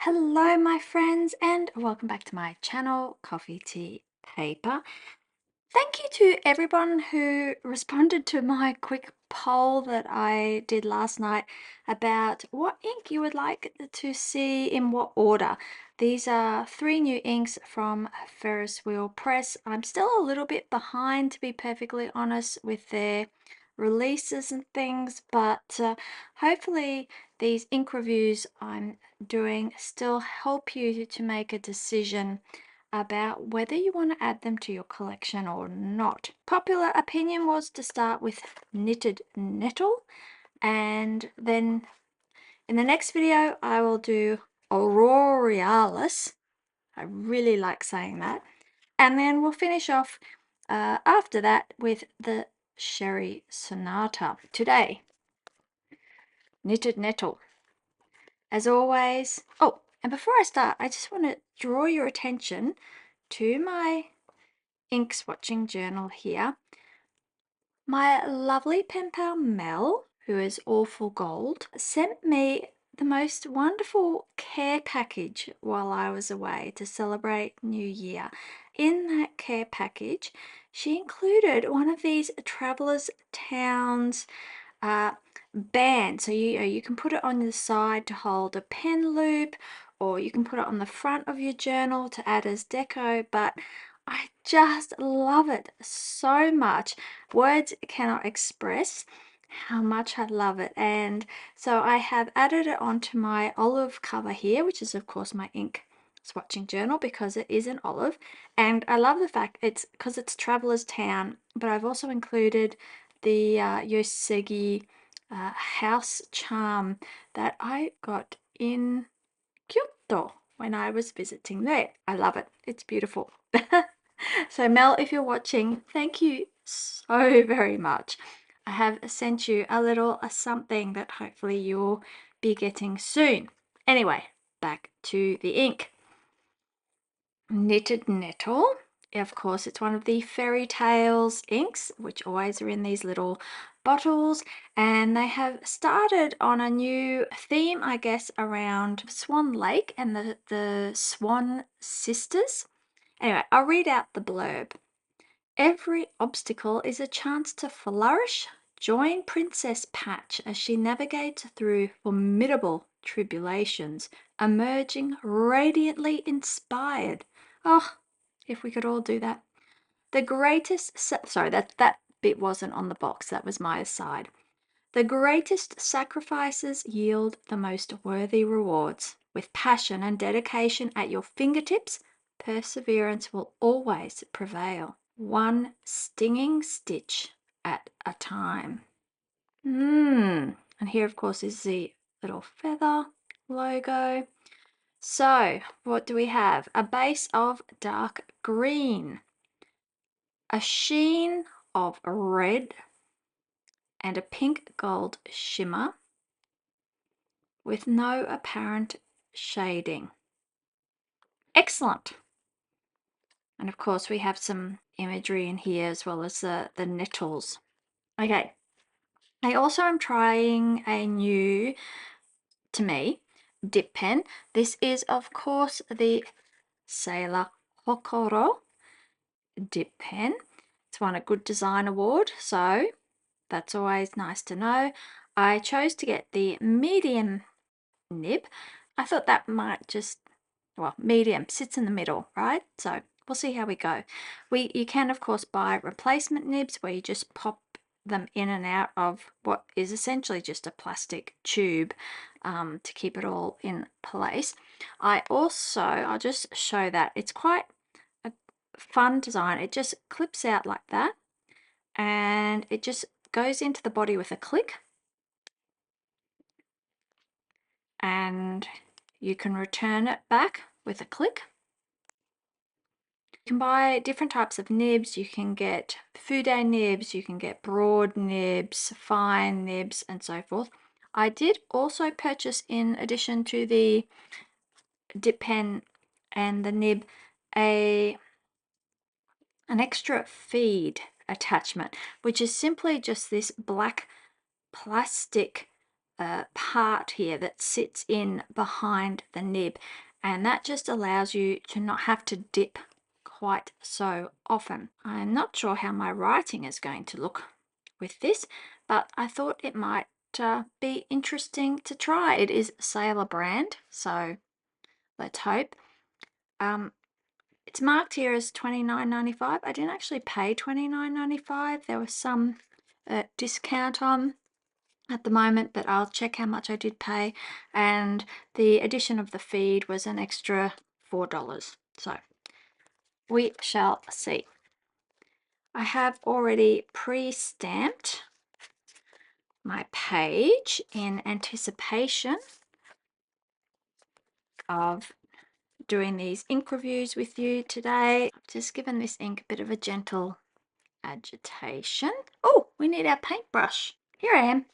Hello my friends and welcome back to my channel, Coffee Tea Paper. Thank you to everyone who responded to my quick poll that I did last night about what ink you would like to see in what order. These are 3 new inks from Ferris Wheel Press. I'm still a little bit behind, to be perfectly honest, with their releases and things, but hopefully these ink reviews I'm doing still help you to make a decision about whether you want to add them to your collection or not. Popular opinion was to start with Knitted Nettle, and then in the next video I will do Auroralis. I really like saying that. And then we'll finish off after that with the Sherry Sonata. Today, Knitted Nettle. As always, oh, and before I start, I just want to draw your attention to my ink swatching journal here. My lovely pen pal Mel, who is Awful Gold, sent me the most wonderful care package while I was away to celebrate New Year. In that care package, she included one of these Traveller's Towns band. So you can put it on the side to hold a pen loop, or you can put it on the front of your journal to add as deco, but I just love it so much. Words cannot express how much I love it. And so I have added it onto my olive cover here, which is of course my ink swatching journal because it is an olive. And I love the fact it's because it's Traveller's Town, but I've also included the Yosegi house charm that I got in Kyoto when I was visiting there. I love it. It's beautiful. So Mel, if you're watching, thank you so very much. I have sent you a little something that hopefully you'll be getting soon. Anyway, back to the ink. Knitted Nettle. Of course, it's one of the fairy tales inks, which always are in these little bottles, and they have started on a new theme, I guess, around Swan Lake and the Swan Sisters. Anyway, I'll read out the blurb. Every obstacle is a chance to flourish. Join Princess Patch as she navigates through formidable tribulations, emerging radiantly inspired. Oh, if we could all do that. The greatest, sorry, that bit wasn't on the box, that was my aside. The greatest sacrifices yield the most worthy rewards. With passion and dedication at your fingertips, perseverance will always prevail. One stinging stitch at a time. And here, of course, is the little feather logo. So, what do we have? A base of dark green, a sheen of red, and a pink gold shimmer with no apparent shading. Excellent. And of course, we have some imagery in here as well as the nettles. Okay. I also am trying a new, to me, dip pen. This is, of course, the Sailor Hokoro dip pen. It's won a Good Design Award, so that's always nice to know. I chose to get the medium nib. I thought that might just, well, medium sits in the middle, right? So we'll see how we go. You can, of course, buy replacement nibs where you just pop them in and out of what is essentially just a plastic tube to keep it all in place. I'll just show that. It's quite a fun design. It just clips out like that, and it just goes into the body with a click, and you can return it back with a click. You can buy different types of nibs. You can get fude nibs, you can get broad nibs, fine nibs, and so forth. I did also purchase, in addition to the dip pen and the nib, an extra feed attachment, which is simply just this black plastic part here that sits in behind the nib, and that just allows you to not have to dip quite so often. I'm not sure how my writing is going to look with this, but I thought it might be interesting to try. It is Sailor brand, so let's hope. It's marked here as $29.95. I didn't actually pay $29.95. There was some discount on at the moment, but I'll check how much I did pay, and the addition of the feed was an extra $4. So we shall see. I have already pre-stamped my page in anticipation of doing these ink reviews with you today. I've just given this ink a bit of a gentle agitation. Oh, we need our paintbrush. Here I am.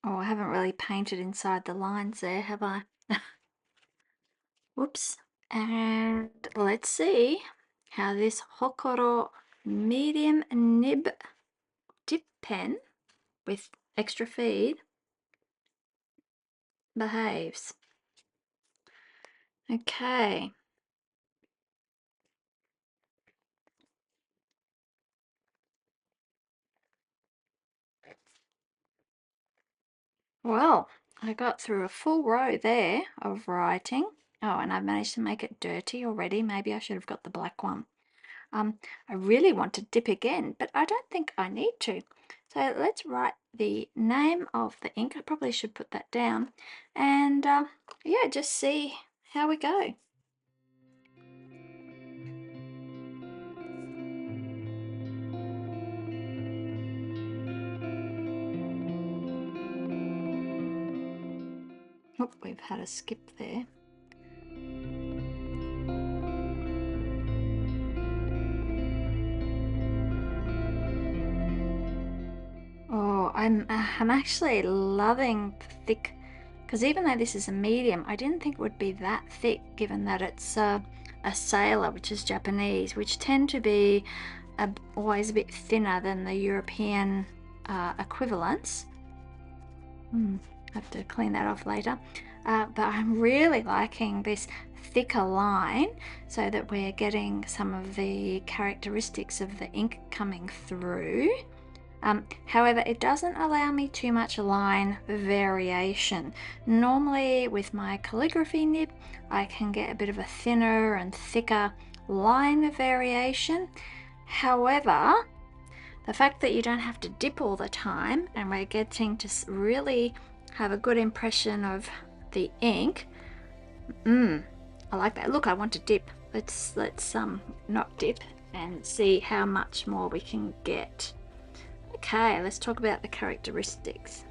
Oh, I haven't really painted inside the lines there, have I? Whoops. And let's see how this Hokoro medium nib dip pen with extra feed behaves. Okay. Well, I got through a full row there of writing. Oh, and I've managed to make it dirty already. Maybe I should have got the black one. I really want to dip again, but I don't think I need to. So let's write the name of the ink. I probably should put that down. And yeah, just see how we go. Oh, we've had a skip there. Oh, I'm actually loving the thick, because even though this is a medium, I didn't think it would be that thick, given that it's a sailor, which is Japanese, which tend to be always a bit thinner than the European equivalents. I have to clean that off later. But I'm really liking this thicker line so that we're getting some of the characteristics of the ink coming through. However, it doesn't allow me too much line variation. Normally with my calligraphy nib, I can get a bit of a thinner and thicker line variation. However, the fact that you don't have to dip all the time and we're getting to really have a good impression of the ink, I like that. Look, I want to dip. Let's not dip and see how much more we can get. Okay, let's talk about the characteristics.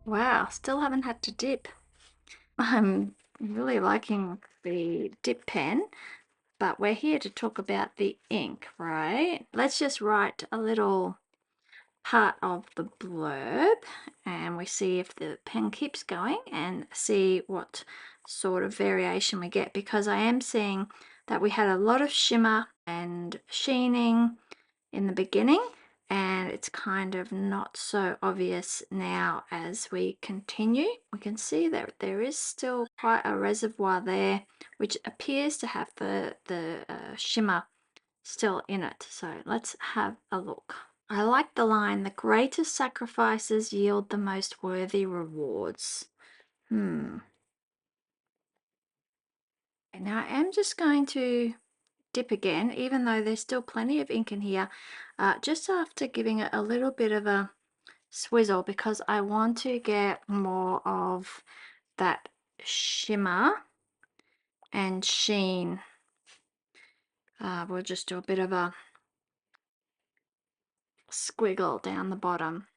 Wow, still haven't had to dip. I'm really liking the dip pen, but we're here to talk about the ink, right? Let's just write a little part of the blurb and we see if the pen keeps going and see what sort of variation we get, because I am seeing that we had a lot of shimmer and sheening in the beginning, and it's kind of not so obvious now as we continue. We can see that there is still quite a reservoir there, which appears to have the shimmer still in it. So let's have a look. I like the line, the greatest sacrifices yield the most worthy rewards. Now I am just going to dip again, even though there's still plenty of ink in here, just after giving it a little bit of a swizzle because I want to get more of that shimmer and sheen. We'll just do a bit of a squiggle down the bottom.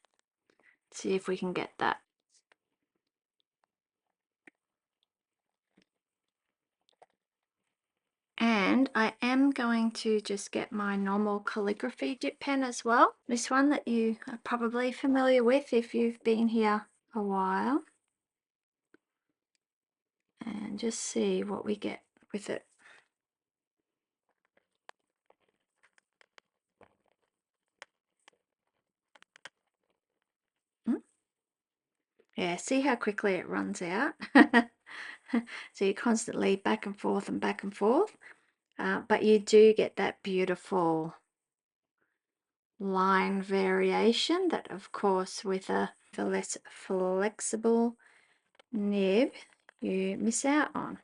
See if we can get that. And I am going to just get my normal calligraphy dip pen as well. This one that you are probably familiar with if you've been here a while. And just see what we get with it. Yeah, see how quickly it runs out? So you're constantly back and forth and back and forth. But you do get that beautiful line variation that, of course, with a less flexible nib, you miss out on.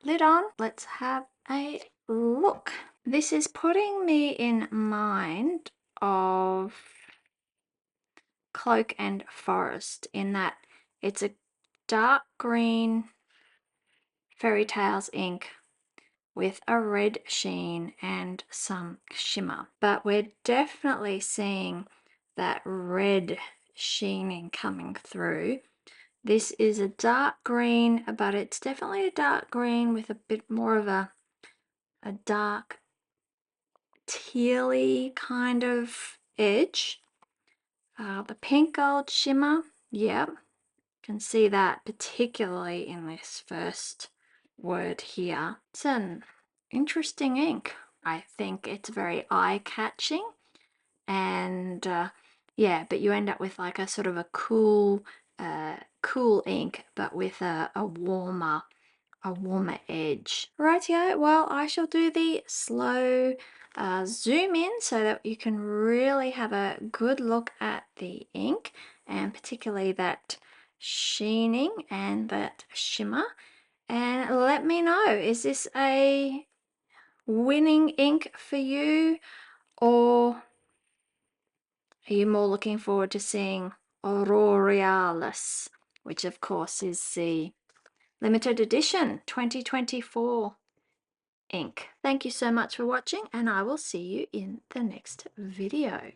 Lid on, let's have a look. This is putting me in mind of Cloak and Forest in that it's a dark green Fairy Tales ink with a red sheen and some shimmer, but we're definitely seeing that red sheening coming through. This is a dark green, but it's definitely a dark green with a bit more of a dark tealy kind of edge. The pink gold shimmer, yep, can see that particularly in this first word here. It's an interesting ink. I think it's very eye-catching, and yeah, but you end up with like a sort of a cool ink, but with a warmer edge. Rightio, well, I shall do the slow zoom in so that you can really have a good look at the ink, and particularly that sheening and that shimmer. And let me know, is this a winning ink for you, or are you more looking forward to seeing Aurorealis, which of course is the limited edition 2024 ink. Thank you so much for watching, and I will see you in the next video.